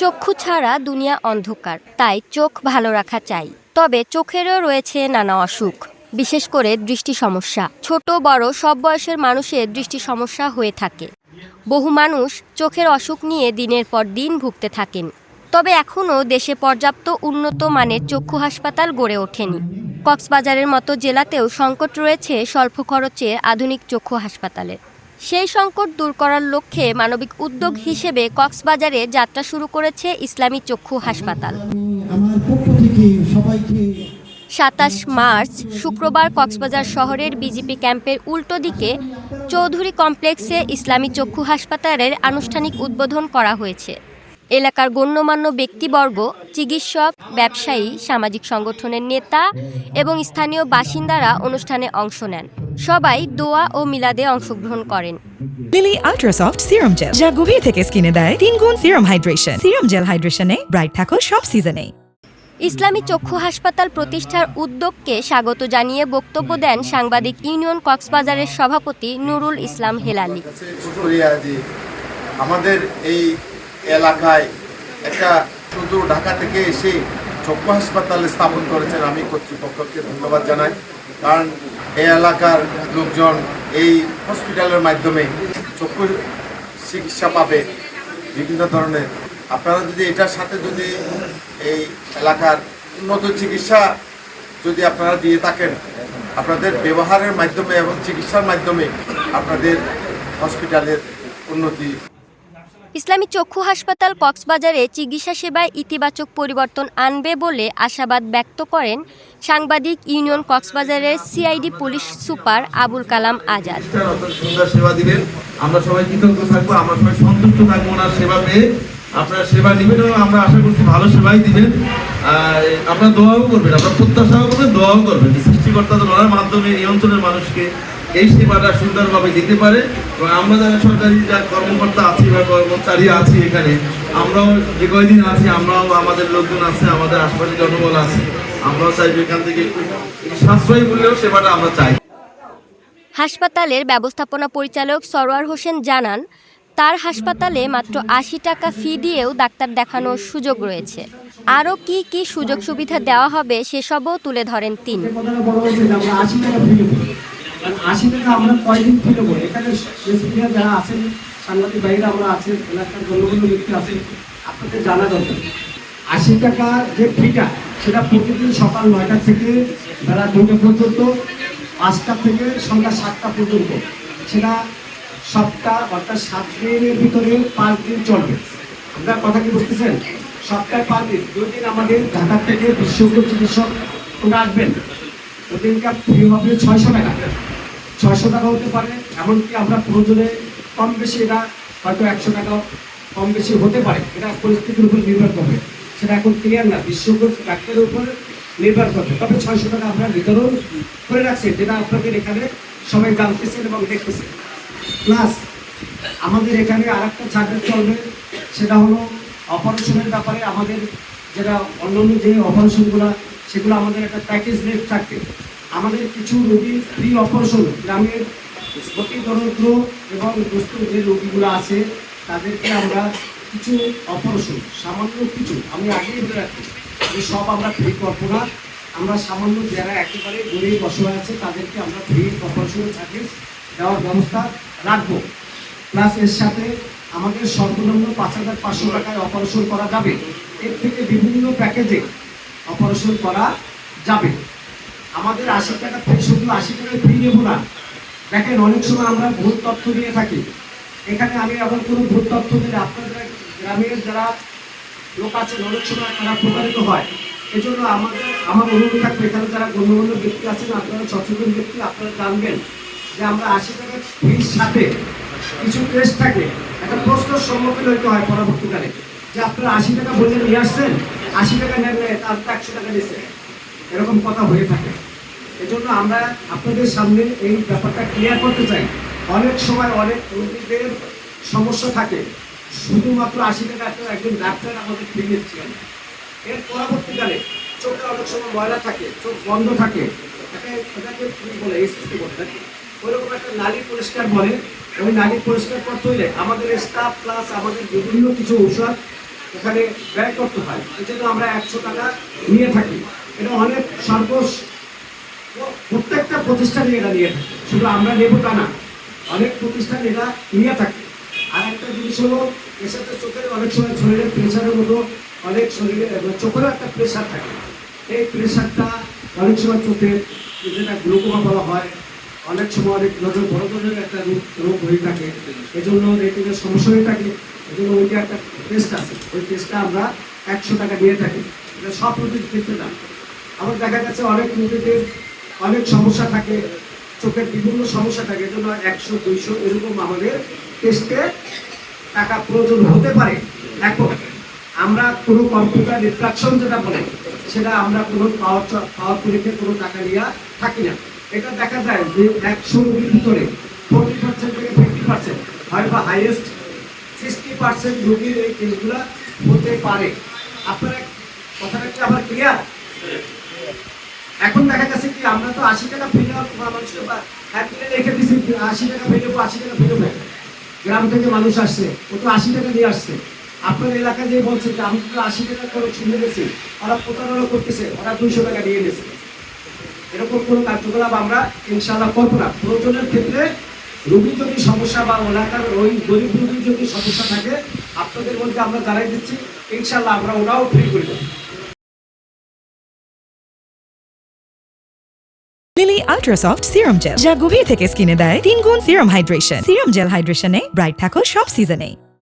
চক্ষু ছাড়া দুনিয়া অন্ধকার, তাই চোখ ভালো রাখা চাই। তবে চোখেরও রয়েছে নানা অসুখ, বিশেষ করে দৃষ্টি সমস্যা। ছোট বড় সব বয়সের মানুষের দৃষ্টি সমস্যা হয়ে থাকে। বহু মানুষ চোখের অসুখ নিয়ে দিনের পর দিন ভুগতে থাকেন। তবে এখনও দেশে পর্যাপ্ত উন্নত মানের চক্ষু হাসপাতাল গড়ে ওঠেনি। কক্সবাজারের মতো জেলাতেও সংকট রয়েছে স্বল্প খরচে আধুনিক চক্ষু হাসপাতালের। সেই সংকট দূর করার লক্ষ্যে মানবিক উদ্যোগ হিসেবে কক্সবাজারে যাত্রা শুরু করেছে ইসলামী চক্ষু হাসপাতাল। ২৭ মার্চ শুক্রবার কক্সবাজার শহরের বিজিপি ক্যাম্পের উল্টো দিকে চৌধুরী কমপ্লেক্সে ইসলামী চক্ষু হাসপাতালের আনুষ্ঠানিক উদ্বোধন করা হয়েছে। এলাকার গণ্যমান্য ব্যক্তিবর্গ, চিকিৎসক, ব্যবসায়ী, সামাজিক সংগঠনের নেতা এবং স্থানীয় বাসিন্দারা অনুষ্ঠানে অংশ নেন। সবাই দোয়া ও মিলাদে অংশগ্রহণ করেন। Lily ultra soft serum gel, যা গভীর থেকে স্কিনে দেয় ৩ গুণ সিরাম হাইড্রেশন। সিরাম জেল হাইড্রেশনে ব্রাইট থাকো সব সিজনে। ইসলামী চক্ষু হাসপাতাল প্রতিষ্ঠার উদ্যোগকে স্বাগত জানিয়ে বক্তব্য দেন সাংবাদিক ইউনিয়ন কক্সবাজারের সভাপতি নুরুল ইসলাম হেলালি। আমাদের এই এলাকায় একটা শুধু ঢাকা থেকে এসে চক্ষু হাসপাতাল স্থাপন করেছেন, আমি কর্তৃপক্ষকে ধন্যবাদ জানাই। কারণ এই এলাকার লোকজন এই হসপিটালের মাধ্যমে চক্ষু চিকিৎসা পাবে বিভিন্ন ধরনের। আপনারা যদি এটার সাথে যদি এই এলাকার উন্নত চিকিৎসা যদি আপনারা দিয়ে থাকেন, আপনাদের ব্যবহারের মাধ্যমে এবং চিকিৎসার মাধ্যমে আপনাদের হসপিটালের উন্নতি। ইসলামী চক্ষু হাসপাতাল কক্সবাজারে চিকিৎসা সেবায় ইতিবাচক পরিবর্তন আনবে বলে আশাবাদ ব্যক্ত করেন সাংবাদিক ইউনিয়ন কক্সবাজারের CID police super Abul Kalam Azad. সুন্দর সেবা দিবেন, আমরা সবাই কৃতজ্ঞ থাকবো, আমরা সবাই সন্তুষ্ট থাকবো ওনার সেবা পেয়ে। আপনারা সেবা নেবেন এবং আমরা আশা করছি ভালো সেবাই দিবেন। আপনারা দোয়াও করবেন, আপনারা প্রত্যাশাও করবেন, দোয়াও করবেন। সৃষ্টিকর্তাদের ওনার মাধ্যমে এই অঞ্চলের মানুষকে এই সেবাটা সুন্দরভাবে দিতে পারে। এবং আমরা যারা সরকারি কর্মকর্তা আছি বা কর্মচারী আছি এখানে, আমরাও যে কয়দিন আছি, আমরাও আমাদের লোকজন আছে, আমাদের আশপাশে জনবল আছে, আমরাও চাইবো এখান থেকে সাশ্রয়ী মূল্যেও সেবাটা আমরা চাই। হাসপাতালের ব্যবস্থাপনা পরিচালক সরোয়ার হোসেন জানান, তার হাসপাতালে মাত্র ৮০ টাকা ফি দিয়েও ডাক্তার দেখানোর সুযোগ রয়েছে। আরও কি কি সুযোগ সুবিধা দেওয়া হবে সেসবও তুলে ধরেন তিনি। ৮০ টাকা আমরা কয়দিন ফি দেবো? এখানে যারা আছেন, সাংবাদিক ভাইরা আমরা আছেন, এলাকার গণ্যমান্য ব্যক্তি আছেন, আপনাদের জানা দরকার ৮০ টাকা যে ফিটা, সেটা প্রতিদিন সকাল ৯টা থেকে বেলা ২টা পর্যন্ত, ৫টা থেকে সন্ধ্যা ৭টা পর্যন্ত। সেটা সপ্তাহ অর্থাৎ ৭ দিনের ভিতরে ৫ দিন চলবে। আপনার কথা কি বুঝতেছেন? সপ্তাহে ৫ দিন, ২ দিন আমাদের ঢাকা থেকে বিশেষজ্ঞ চিকিৎসক ওরা আসবেন। ওদিনকার ফি হবে ৬০০ টাকা। ৬০০ টাকা হতে পারে, এমনকি আমরা প্রয়োজনে কম বেশি, এটা হয়তো ১০০ টাকা কম বেশি হতে পারে, এটা পরিস্থিতির উপর নির্ভর করবে। সেটা এখন ক্লিয়ার না, বিশেষজ্ঞ ডাক্তারের উপর নির্ভর করবে। তবে ৬০০ টাকা আমরা বিতরণ করে রাখছি, যেটা আপনাদের এখানে সবাই জানতেছেন এবং দেখতেছেন। প্লাস আমাদের এখানে আরেকটা ছাড় চলবে, সেটা হলো অপারেশনের ব্যাপারে। আমাদের যেটা অন্যান্য যে অপারেশনগুলো, সেগুলো আমাদের একটা প্যাকেজ রেট থাকবে। আমাদের কিছু রোগী ফ্রি অপারেশন, গ্রামের অতি দরিদ্র এবং দুস্থ যে রোগীগুলো আছে, তাদেরকে আমরা কিছু অপারেশন, সামান্য কিছু, আমি আগেই বলে রাখি যে সব আমরা ফ্রি করবো না। আমরা সামান্য যারা একেবারে গরিব অসহায় আছে, তাদেরকে আমরা ফ্রি অপারেশনের সার্ভিস দেওয়ার ব্যবস্থা রাখবো। প্লাস এর সাথে আমাদের সর্বনিম্ন ৫,৫০০ টাকায় অপারেশন করা যাবে। এর থেকে বিভিন্ন প্যাকেজে অপারেশন করা যাবে। আমাদের ৮০ টাকা ফি, শুধু ৮০ টাকায় ফি নেব না। দেখেন, অনেক সময় আমরা ভুল তথ্য দিয়ে থাকি। এখানে আমি এখন কোনো ভুল তথ্য দিলে আপনাদের গ্রামের যারা লোক আছেন, অনেক সময় তারা প্রতারিত হয়। এজন্য আমার অনুরোধ থাকবে, এখানে যারা গণ্যমান্য ব্যক্তি আছেন, আপনারা সচেতন ব্যক্তি, আপনারা জানবেন যে আমরা ৮০ টাকার ফির সাথে কিছু টেস্ট থাকে। একটা প্রশ্নের সম্মুখীন হইতে হয় পরবর্তীকালে, যে আপনারা ৮০ টাকা বলে নিয়ে আসছেন, ৮০ টাকা নেন, তার ১০০ টাকা নিচ্ছে, এরকম কথা হয়ে থাকে। এজন্য আমরা আপনাদের সামনে এই ব্যাপারটা ক্লিয়ার করতে চাই। অনেক সময় অনেক রোগীদের সমস্যা থাকে, শুধুমাত্র ৮০ টাকা একজন ডাক্তার আমাদের ফি নিচ্ছেন। এর পরবর্তীকালে চোখে অনেক সময় ময়লা থাকে, চোখ বন্ধ থাকে, এটাকে বলে এসএসটি বলে থাকে, ওইরকম একটা নালী পরিষ্কার বলে। ওই নালী পরিষ্কার করতে হইলে আমাদের স্টাফ প্লাস আমাদের বিভিন্ন কিছু ঔষধ ওখানে ব্যয় করতে হয়। এই জন্য আমরা 100 টাকা নিয়ে থাকি। এটা অনেক প্রত্যেকটা প্রতিষ্ঠানে এটা নিয়ে থাকে, শুধু আমরা নেব তা না, অনেক প্রতিষ্ঠান এটা নিয়ে থাকে। আর একটা জিনিস হলো এর সাথে চোখের অনেক সময় শরীরের প্রেশারের মতো অনেক শরীরে চোখেরও একটা প্রেশার থাকে। এই প্রেশারটা অনেক সময় চোখের যেটা গ্লুকোমা বলা হয়, অনেক সময় অনেক বড় ধরনের একটা রোগ হয়ে থাকে, এই জন্য রেটিনের সমস্যা হয়ে থাকে। এই জন্য ওইটা একটা টেস্ট আছে, ওই টেস্টটা আমরা 100 টাকা দিয়ে থাকি। এটা সব রোগীর ক্ষেত্রে না। আবার দেখা যাচ্ছে অনেক রোগীদের অনেক সমস্যা থাকে, চোখের বিভিন্ন সমস্যা থাকে, এই জন্য 100-200 এরকম আমাদের টেস্টে টাকা প্রয়োজন হতে পারে। এখন আমরা কোনো কম্পিউটার রিফ্রাকশন যেটা বলে, সেটা আমরা কোনো পাওয়ার পরীক্ষায় কোনো টাকা নিয়ে থাকি না। এটা দেখা যায় যে 100 রোগীর ভিতরে 40% থেকে 50% হয় বা হাইয়েস্ট 60% রোগীর এই টেস্টগুলো হতে পারে। আপনারা কথাটা কি আবার ক্লিয়ার? এখন দেখা যাচ্ছে কি আমরা তো 80 টাকা ফেলে মানুষকে রেখে দিচ্ছি, 80 টাকা ফেলে 80 টাকা ফেলে গ্রাম থেকে মানুষ আসছে, ও তো 80 টাকা দিয়ে আসছে। আপনার এলাকায় যে বলছে যে আমি তো 80 টাকা করে শুনে গেছি, ওরা প্রতারণা করতেছে, ওরা 200 টাকা দিয়ে গেছে। এরকম কোনো কার্যকলাপ আমরা ইনশাআল্লাহ করবো না। প্রয়োজনের ক্ষেত্রে রোগী যদি সমস্যা বা এলাকার ওই গরিব রোগীর যদি সমস্যা থাকে, আপনাদের মধ্যে আমরা জানাই দিচ্ছি, ইনশাআল্লাহ আমরা ওরাও ফ্রি করে দেবো। Lily ultra soft serum gel, যা গভীর থেকে স্কিনে দেয় 3 গুণ সিরাম হাইড্রেশন। সিরাম জেল হাইড্রেশনে ব্রাইট থাকো সব সিজনে।